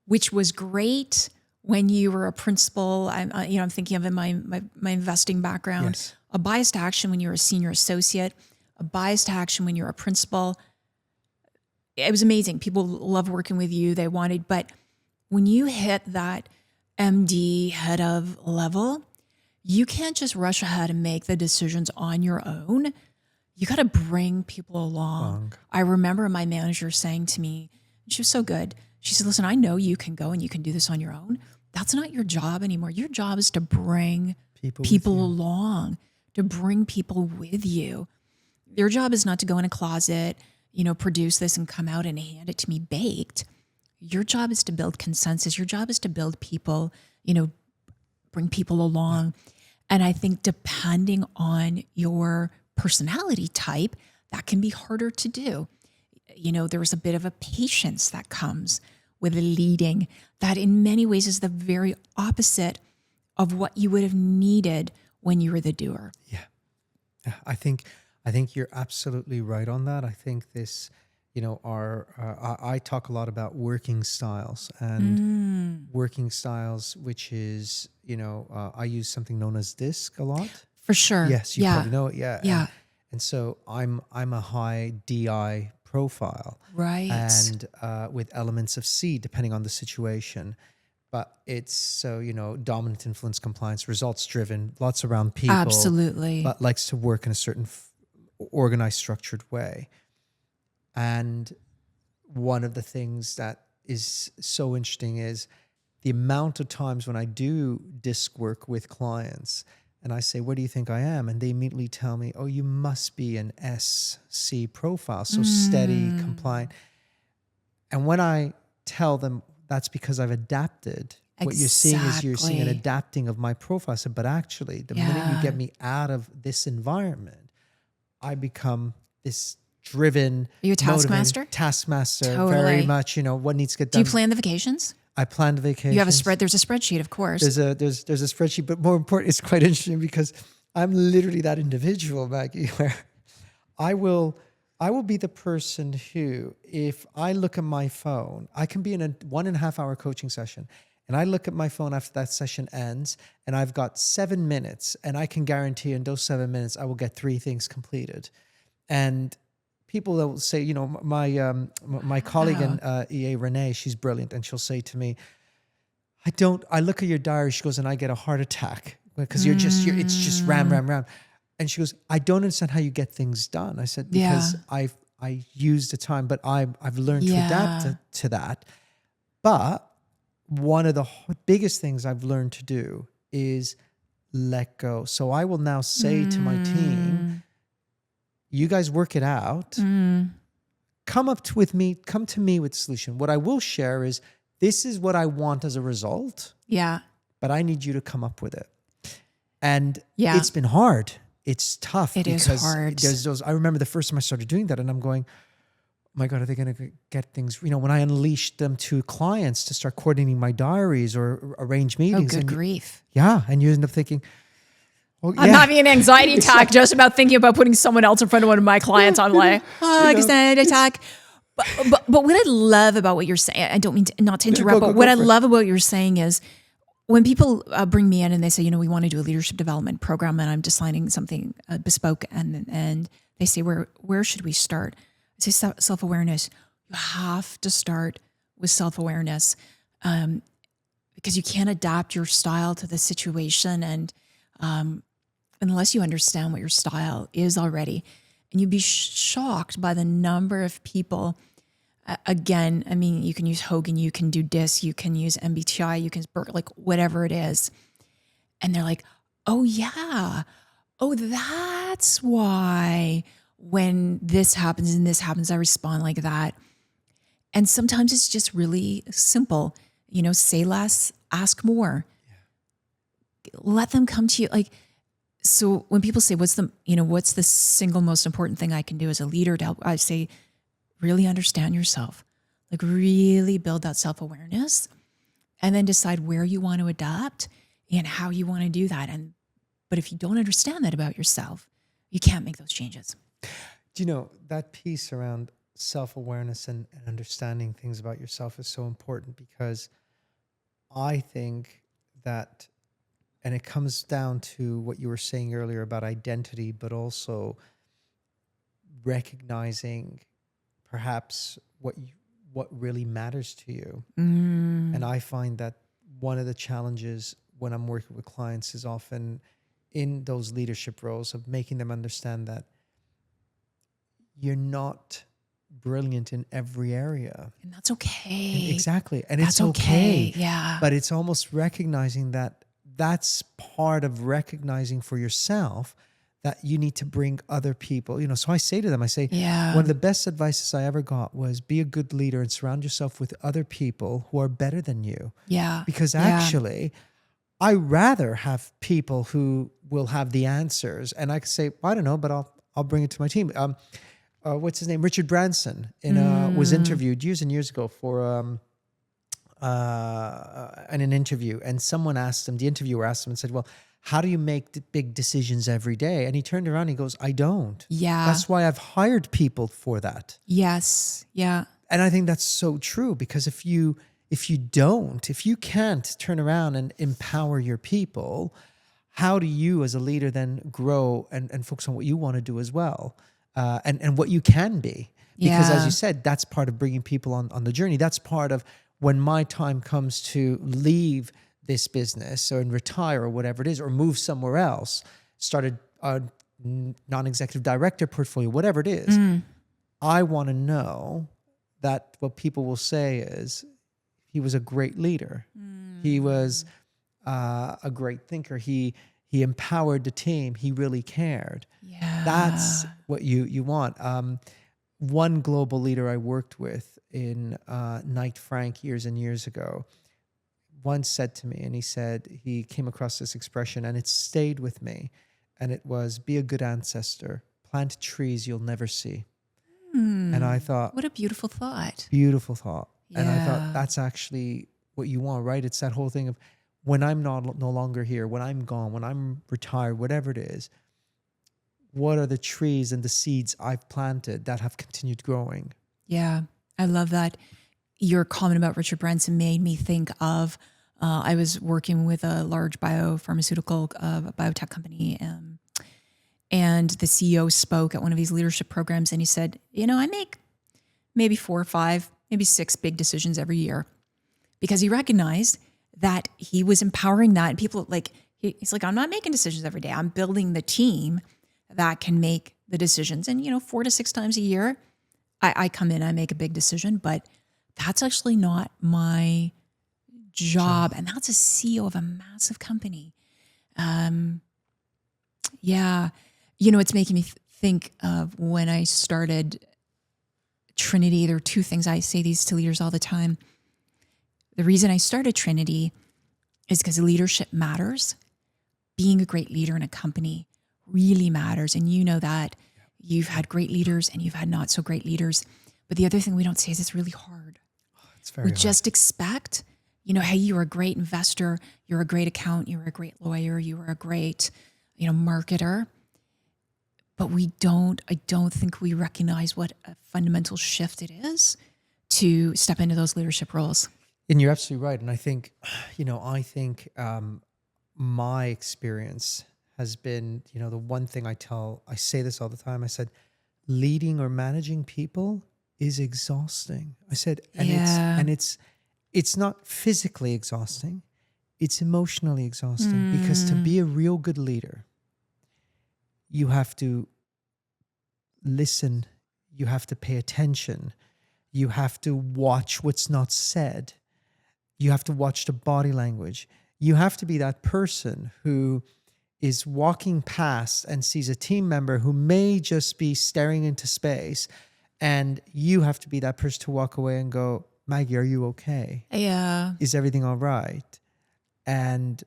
S1: which was great when you were a principal. I'm thinking of in my investing background, a biased action when you're a senior associate, a biased action when you're a principal. It was amazing. People love working with you. They wanted, but when you hit that MD head of level, you can't just rush ahead and make the decisions on your own. You got to bring people along. I remember my manager saying to me, she was so good. She said, listen, I know you can go and you can do this on your own. That's not your job anymore. Your job is to bring people along, to bring people with you. Your job is not to go in a closet, produce this and come out and hand it to me baked. Your job is to build consensus. Your job is to build people, bring people along. And I think depending on your personality type, that can be harder to do. There's a bit of a patience that comes with leading that in many ways is the very opposite of what you would have needed when you were the doer.
S2: Yeah. I think you're absolutely right on that. I think this, I talk a lot about working styles and working styles, which is, I use something known as DISC a lot.
S1: For sure.
S2: Yes, you probably know it. Yeah. And so I'm a high DI profile.
S1: Right.
S2: And with elements of C, depending on the situation. But it's so, dominant influence, compliance, results driven, lots around people.
S1: Absolutely.
S2: But likes to work in a certain organized, structured way. And one of the things that is so interesting is the amount of times when I do DISC work with clients and I say, what do you think I am? And they immediately tell me, oh, you must be an SC profile. So steady, compliant. And when I tell them that's because I've adapted, what you're seeing is you're seeing an adapting of my profile. I said, but actually the minute you get me out of this environment, I become this driven.
S1: Are you a taskmaster?
S2: Taskmaster,
S1: totally.
S2: Very much, what needs to get done.
S1: Do you plan the vacations?
S2: I plan the vacations.
S1: You have there's a spreadsheet, of course.
S2: There's a spreadsheet, but more important, it's quite interesting because I'm literally that individual, Maggie, where I will be the person who, if I look at my phone, I can be in a 1.5 hour coaching session and I look at my phone after that session ends and I've got 7 minutes and I can guarantee in those 7 minutes, I will get 3 things completed. And people that will say, my colleague in EA, Renee, she's brilliant. And she'll say to me, I look at your diary, she goes, and I get a heart attack because it's just ram. And she goes, I don't understand how you get things done. I said, because I use the time, but I've learned to adapt to that. But one of the biggest things I've learned to do is let go. So I will now say to my team, you guys work it out. Come to me with a solution. What I will share is, this is what I want as a result.
S1: Yeah.
S2: But I need you to come up with it. And it's been hard. It's tough.
S1: It is hard.
S2: There's those. I remember the first time I started doing that, and I'm going, oh my God, are they going to get things? When I unleashed them to clients to start coordinating my diaries or arrange meetings.
S1: Oh, good grief.
S2: And you end up thinking,
S1: I'm having an anxiety attack just about thinking about putting someone else in front of one of my clients on anxiety attack. But what I love about what you're saying, I don't mean not to interrupt, but what I love about what you're saying is, when people bring me in and they say, we want to do a leadership development program, and I'm designing something bespoke, and they say, where should we start? I say self-awareness. You have to start with self-awareness, because you can't adapt your style to the situation, and unless you understand what your style is already. And you'd be shocked by the number of people. Again, I mean, you can use Hogan, you can do DISC, you can use MBTI, you can like whatever it is. And they're like, oh yeah, oh, that's why when this happens and this happens, I respond like that. And sometimes it's just really simple, say less, ask more. Yeah. Let them come to you. So when people say, what's the single most important thing I can do as a leader to help? I say, really understand yourself, really build that self-awareness, and then decide where you want to adapt and how you want to do that. But if you don't understand that about yourself, you can't make those changes.
S2: Do you know that piece around self-awareness and understanding things about yourself is so important, because I think that, and it comes down to what you were saying earlier about identity, but also recognizing perhaps what really matters to you. And I find that one of the challenges when I'm working with clients is often in those leadership roles of making them understand that you're not brilliant in every area.
S1: And that's okay.
S2: Exactly. And
S1: that's
S2: it's okay.
S1: Yeah.
S2: But it's almost recognizing that that's part of recognizing for yourself that you need to bring other people, so I say to them, one of the best advices I ever got was, be a good leader and surround yourself with other people who are better than you. Yeah. Because actually, I rather have people who will have the answers, and I can say, I don't know, but I'll bring it to my team. What's his name? Richard Branson was interviewed years and years ago for in an interview, and the interviewer asked him and said, well, how do you make big decisions every day? And he turned around and he goes, I don't.
S1: Yeah.
S2: That's why I've hired people for that.
S1: Yes. Yeah.
S2: And I think that's so true, because if you can't turn around and empower your people, how do you as a leader then grow and focus on what you want to do as well? And what you can be? Because as you said, that's part of bringing people on the journey. That's part of when my time comes to leave this business and retire or whatever it is, or move somewhere else, start a non-executive director portfolio, whatever it is. I want to know that what people will say is, he was a great leader. He was a great thinker. He empowered the team. He really cared. Yeah. That's what you want. One global leader I worked with in Knight Frank years and years ago once said to me, and he came across this expression and it stayed with me, and it was, be a good ancestor, plant trees you'll never see. And I thought,
S1: what a beautiful thought.
S2: Beautiful thought. Yeah. And I thought, that's actually what you want, right? It's that whole thing of, when I'm no longer here, when I'm gone, when I'm retired, whatever it is, what are the trees and the seeds I've planted that have continued growing? Yeah,
S1: I love that. Your comment about Richard Branson made me think of, I was working with a large biopharmaceutical biotech company, and the CEO spoke at one of these leadership programs, and he said, I make maybe 4 or 5, maybe 6 big decisions every year, because he recognized that he was empowering that. And people, He's like, I'm not making decisions every day. I'm building the team that can make the decisions. And, 4 to 6 times a year, I come in, I make a big decision, but that's actually not my job. And that's a CEO of a massive company. Yeah. It's making me think of when I started Trinity. There are 2 things. I say these to leaders all the time. The reason I started Trinity is because leadership matters. Being a great leader in a company really matters. And you know that. You've had great leaders and you've had not so great leaders. But the other thing we don't say is it's really hard.
S2: It's very hard.
S1: Just expect, hey, you're a great investor, you're a great accountant, you're a great lawyer, you are a great, marketer. But I don't think we recognize what a fundamental shift it is to step into those leadership roles.
S2: And you're absolutely right. And I think, my experience has been, the one thing I say this all the time. I said, leading or managing people is exhausting. I said, it's not physically exhausting. It's emotionally exhausting because to be a real good leader, you have to listen. You have to pay attention. You have to watch what's not said. You have to watch the body language. You have to be that person who is walking past and sees a team member who may just be staring into space, and you have to be that person to walk away and go, Maggie, are you okay?
S1: Yeah.
S2: Is everything all right? And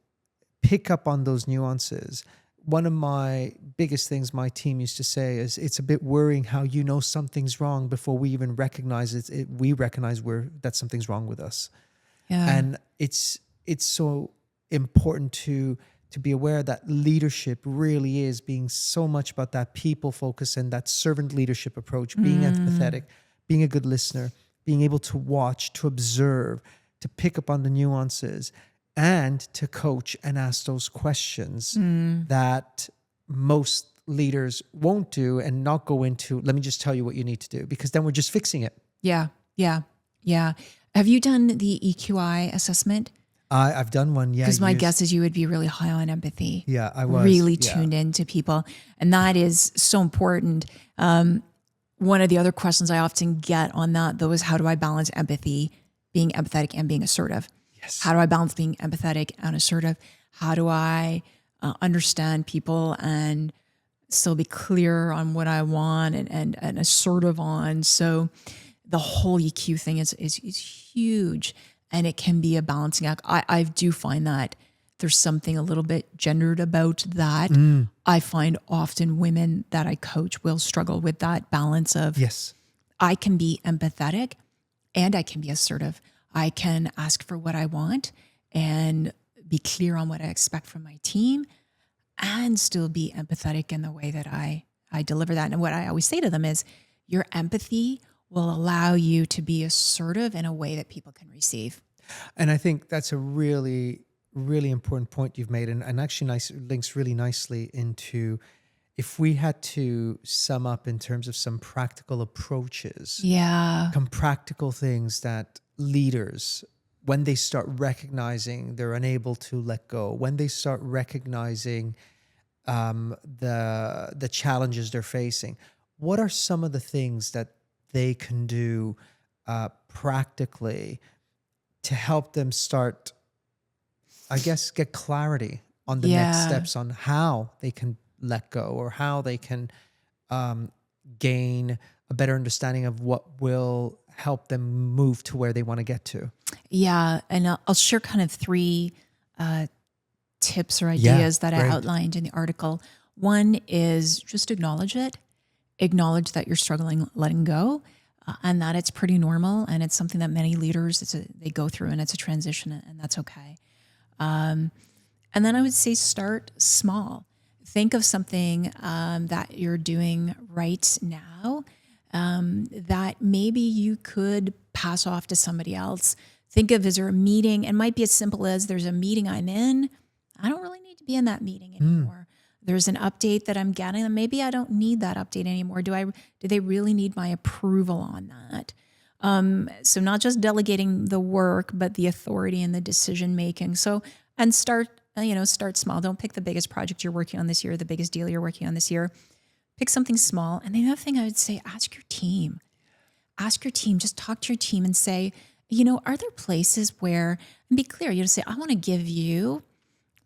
S2: pick up on those nuances. One of my biggest things my team used to say is it's a bit worrying how something's wrong before we even recognize it. We recognize that something's wrong with us.
S1: Yeah.
S2: And it's so important to be aware that leadership really is being so much about that people focus and that servant leadership approach, being empathetic, being a good listener, being able to watch, to observe, to pick up on the nuances, and to coach and ask those questions that most leaders won't do and not go into, let me just tell you what you need to do, because then we're just fixing it.
S1: Yeah. Have you done the EQI assessment?
S2: I've done one, yeah.
S1: Because my guess is you would be really high on empathy.
S2: Yeah, I was.
S1: Really tuned into people. And that is so important. One of the other questions I often get on that, though, is how do I balance empathy, being empathetic and being assertive?
S2: Yes.
S1: How do I balance being empathetic and assertive? How do I understand people and still be clear on what I want and assertive on? So the whole EQ thing is huge. And it can be a balancing act. I do find that there's something a little bit gendered about that. I find often women that I coach will struggle with that balance of,
S2: yes,
S1: I can be empathetic and I can be assertive. I can ask for what I want and be clear on what I expect from my team and still be empathetic in the way that I deliver that. And what I always say to them is your empathy will allow you to be assertive in a way that people can receive.
S2: And I think that's a really, really important point you've made, and actually links really nicely into if we had to sum up in terms of some practical approaches, some practical things that leaders, when they start recognizing they're unable to let go, when they start recognizing the challenges they're facing, what are some of the things that they can do practically to help them start, I guess, get clarity on the next steps on how they can let go or how they can gain a better understanding of what will help them move to where they want to get to?
S1: Yeah. And I'll share kind of 3 tips or ideas that I outlined in the article. One is just acknowledge it. Acknowledge that you're struggling letting go and that it's pretty normal and it's something that many leaders, they go through and it's a transition and that's okay. And then I would say start small. Think of something that you're doing right now that maybe you could pass off to somebody else. Think of, is there a meeting? It might be as simple as there's a meeting I'm in. I don't really need to be in that meeting anymore. There's an update that I'm getting, and maybe I don't need that update anymore. Do they really need my approval on that? So not just delegating the work, but the authority and the decision making. So, and start start small. Don't pick the biggest project you're working on this year, the biggest deal you're working on this year. Pick something small. And the other thing I would say, ask your team. Just talk to your team and say, are there places where, and be clear, say, I want to give you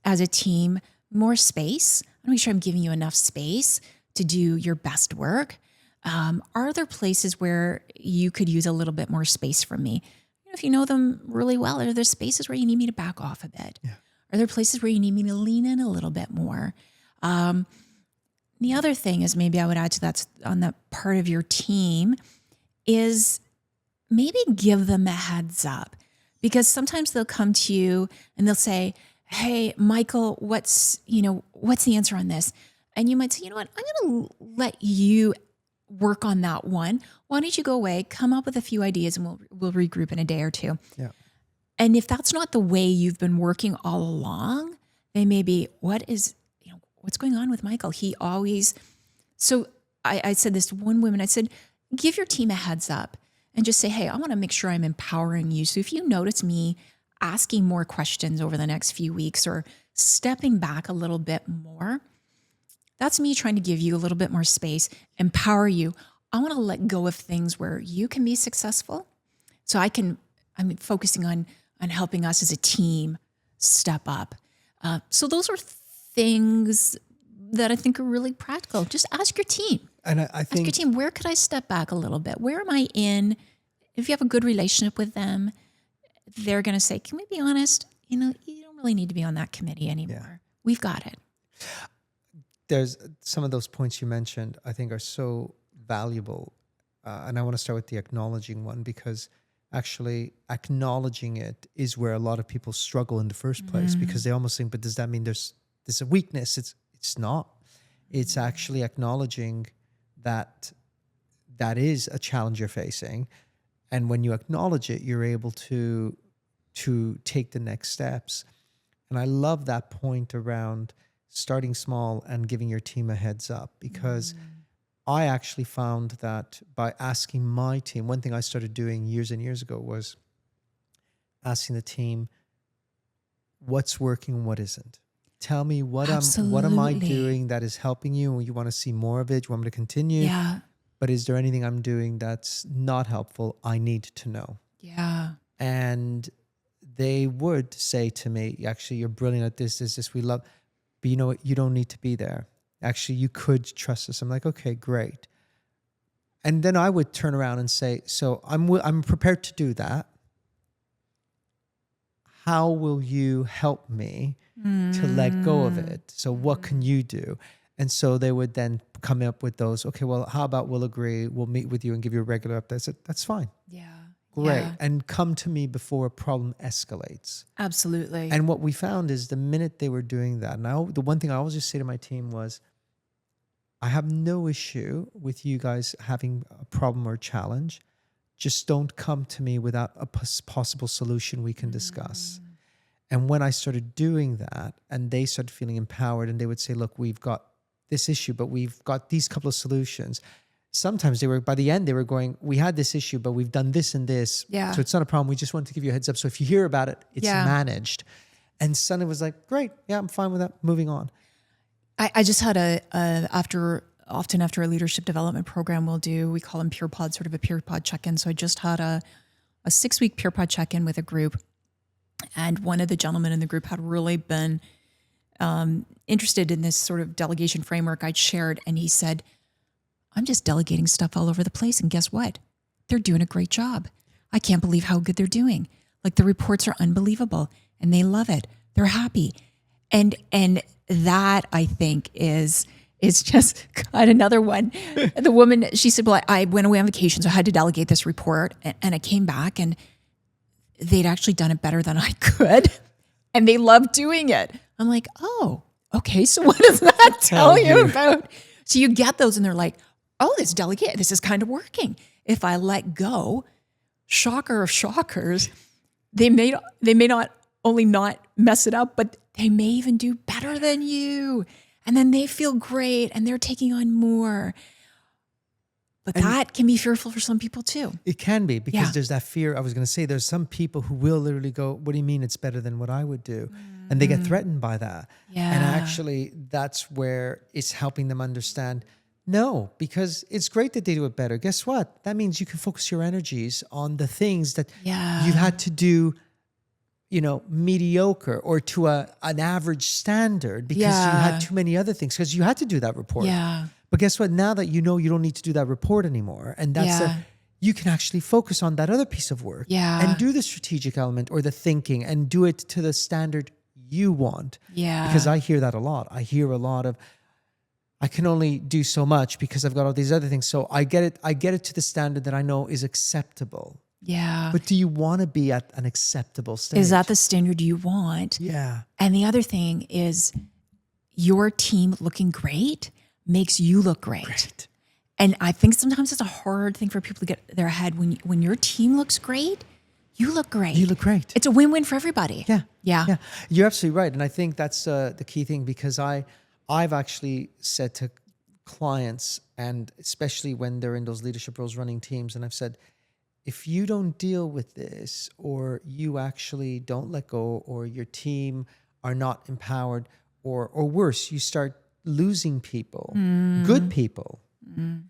S1: as a team more space. I want to make sure I'm giving you enough space to do your best work. Are there places where you could use a little bit more space from me? If you know them really well, are there spaces where you need me to back off a bit?
S2: Yeah.
S1: Are there places where you need me to lean in a little bit more? The other thing is, maybe I would add to that on that part of your team is maybe give them a heads up, because sometimes they'll come to you and they'll say, hey, Michael, what's the answer on this? And you might say, you know what, I'm going to let you work on that one. Why don't you go away, come up with a few ideas, and we'll regroup in a day or two.
S2: Yeah.
S1: And if that's not the way you've been working all along, they may be, what's going on with Michael? He always, so I said this to one woman, I said, give your team a heads up and just say, hey, I want to make sure I'm empowering you. So if you notice me asking more questions over the next few weeks or stepping back a little bit more, that's me trying to give you a little bit more space, empower you. I want to let go of things where you can be successful. So I'm focusing on helping us as a team step up. So those are things that I think are really practical. Just ask your team.
S2: And I think,
S1: ask your team, where could I step back a little bit? Where am I in? If you have a good relationship with them, they're going to say, can we be honest? You don't really need to be on that committee anymore.
S2: Yeah.
S1: We've got it.
S2: There's some of those points you mentioned, I think, are so valuable. And I want to start with the acknowledging one, because actually acknowledging it is where a lot of people struggle in the first place, because they almost think, but does that mean there's a weakness? It's not. It's actually acknowledging that is a challenge you're facing. And when you acknowledge it, you're able to take the next steps. And I love that point around starting small and giving your team a heads up, because I actually found that by asking my team, one thing I started doing years and years ago was asking the team, what's working and what isn't. Tell me what am I doing that is helping you, and you want to see more of it, you want me to continue.
S1: Yeah.
S2: But is there anything I'm doing that's not helpful? I need to know.
S1: Yeah.
S2: And they would say to me, actually, you're brilliant at this, we love, but you know what? You don't need to be there. Actually, you could trust us. I'm like, okay, great. And then I would turn around and say, so I'm prepared to do that. How will you help me to let go of it? So what can you do? And so they would then come up with those, okay, well, how about we'll agree, we'll meet with you and give you a regular update. I said, that's fine.
S1: Yeah.
S2: Great.
S1: Yeah.
S2: And come to me before a problem escalates.
S1: Absolutely.
S2: And what we found is the minute they were doing that, now the one thing I always just say to my team was, I have no issue with you guys having a problem or challenge. Just don't come to me without a possible solution we can discuss. And when I started doing that, and they started feeling empowered, and they would say, look, we've got this issue, but we've got these couple of solutions. Sometimes by the end, they were going, we had this issue, but we've done this and this.
S1: Yeah.
S2: So it's not a problem. We just want to give you a heads up. So if you hear about it, it's managed. And suddenly it was like, great. Yeah, I'm fine with that. Moving on.
S1: I just had after a leadership development program we call them peer pod, sort of a peer pod check-in. So I just had a 6-week peer pod check-in with a group. And one of the gentlemen in the group had really been interested in this sort of delegation framework I'd shared. And he said, I'm just delegating stuff all over the place. And guess what? They're doing a great job. I can't believe how good they're doing. Like, the reports are unbelievable and they love it. They're happy. And that, I think, is just got another one. The woman, she said, well, I went away on vacation, so I had to delegate this report. And I came back and they'd actually done it better than I could. And they loved doing it. I'm like, oh, okay. So what does that tell you about? So you get those and they're like, oh, this is kind of working. If I let go, shocker of shockers, they may not only not mess it up, but they may even do better than you. And then they feel great and they're taking on more. But that can be fearful for some people too.
S2: It can be, because there's that fear. I was going to say, there's some people who will literally go, what do you mean it's better than what I would do? and they get threatened by that.
S1: Yeah.
S2: And actually, that's where it's helping them understand, no, because it's great that they do it better. Guess what? That means you can focus your energies on the things that you've had to do, mediocre or to an average standard because you had too many other things, because you had to do that report.
S1: Yeah.
S2: But guess what? Now that you know you don't need to do that report anymore, and you can actually focus on that other piece of work and do the strategic element or the thinking and do it to the standard you want.
S1: Yeah.
S2: Because I hear that a lot. I hear a lot of, I can only do so much because I've got all these other things. So I get it to the standard that I know is acceptable.
S1: Yeah.
S2: But do you want to be at an acceptable standard?
S1: Is that the standard you want?
S2: Yeah.
S1: And the other thing is your team looking great makes you look great. And I think sometimes it's a hard thing for people to get their head. When your team looks great, you look great.
S2: You look great.
S1: It's a win-win for everybody.
S2: Yeah. You're absolutely right. And I think that's the key thing, because I've actually said to clients, and especially when they're in those leadership roles running teams, and I've said, if you don't deal with this, or you actually don't let go, or your team are not empowered, or worse, you start losing people, good people, who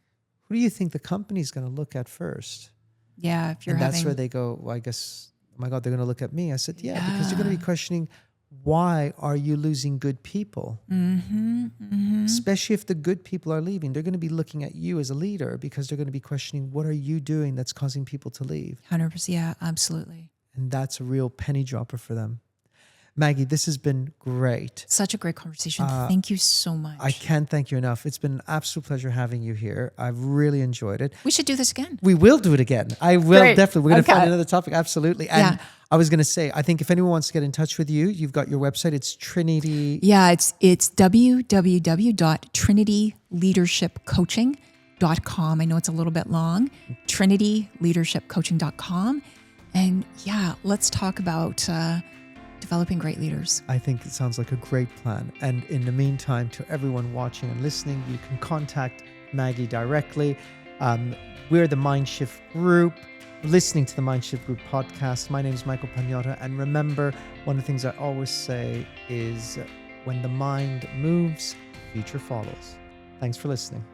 S2: do you think the company's going to look at first?
S1: Yeah, if you're
S2: and that's where they go, well, I guess, oh my God, they're going to look at me. I said, because they're going to be questioning, why are you losing good people? Especially if the good people are leaving, they're going to be looking at you as a leader, because they're going to be questioning, what are you doing that's causing people to leave?
S1: 100%. Yeah, absolutely.
S2: And that's a real penny dropper for them. Maggie, this has been great.
S1: Such a great conversation. Thank you so much.
S2: I can't thank you enough. It's been an absolute pleasure having you here. I've really enjoyed it.
S1: We should do this again.
S2: We will do it again. I will,
S1: Great.
S2: definitely. We're going to find another topic. Absolutely. And
S1: Yeah.
S2: I was going to say, I think if anyone wants to get in touch with you, you've got your website. It's Trinity.
S1: Yeah, it's www.trinityleadershipcoaching.com. I know it's a little bit long. trinityleadershipcoaching.com. And yeah, let's talk about developing great leaders.
S2: I think it sounds like a great plan. And in the meantime, to everyone watching and listening, you can contact Maggie directly. We're the Mindshift Group, listening to the Mindshift Group podcast. My name is Michael Pagnotta. And remember, one of the things I always say is, when the mind moves, future follows. Thanks for listening.